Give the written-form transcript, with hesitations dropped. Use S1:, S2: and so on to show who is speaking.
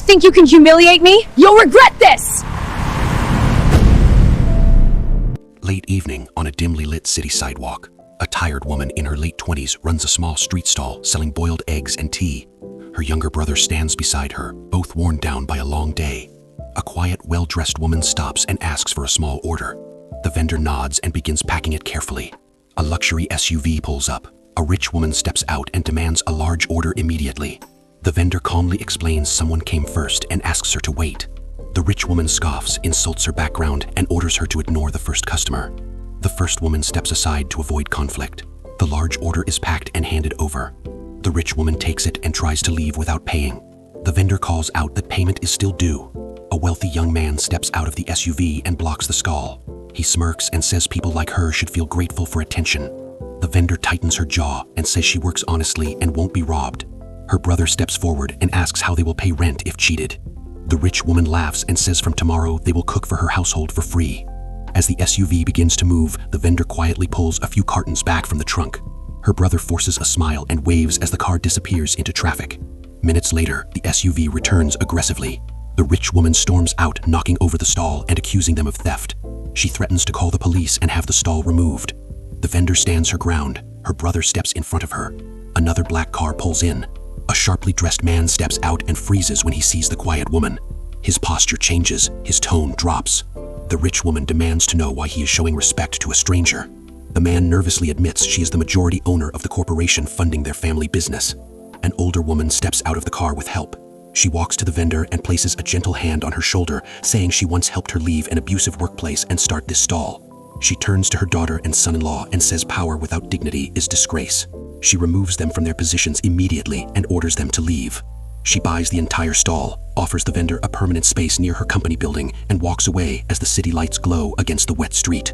S1: think you can humiliate me? You'll regret this!
S2: Late evening on a dimly lit city sidewalk, a tired woman in her late 20s runs a small street stall selling boiled eggs and tea. Her younger brother stands beside her, both worn down by a long day. A quiet, well-dressed woman stops and asks for a small order. The vendor nods and begins packing it carefully. A luxury SUV pulls up. A rich woman steps out and demands a large order immediately. The vendor calmly explains someone came first and asks her to wait. The rich woman scoffs, insults her background, and orders her to ignore the first customer. The first woman steps aside to avoid conflict. The large order is packed and handed over. The rich woman takes it and tries to leave without paying. The vendor calls out that payment is still due. A wealthy young man steps out of the SUV and blocks the stall. He smirks and says people like her should feel grateful for attention. The vendor tightens her jaw and says she works honestly and won't be robbed. Her brother steps forward and asks how they will pay rent if cheated. The rich woman laughs and says from tomorrow they will cook for her household for free. As the SUV begins to move, the vendor quietly pulls a few cartons back from the trunk. Her brother forces a smile and waves as the car disappears into traffic. Minutes later, the SUV returns aggressively. The rich woman storms out, knocking over the stall and accusing them of theft. She threatens to call the police and have the stall removed. The vendor stands her ground. Her brother steps in front of her. Another black car pulls in. A sharply dressed man steps out and freezes when he sees the quiet woman. His posture changes, his tone drops. The rich woman demands to know why he is showing respect to a stranger. The man nervously admits she is the majority owner of the corporation funding their family business. An older woman steps out of the car with help. She walks to the vendor and places a gentle hand on her shoulder, saying she once helped her leave an abusive workplace and start this stall. She turns to her daughter and son-in-law and says power without dignity is disgrace. She removes them from their positions immediately and orders them to leave. She buys the entire stall, offers the vendor a permanent space near her company building, and walks away as the city lights glow against the wet street.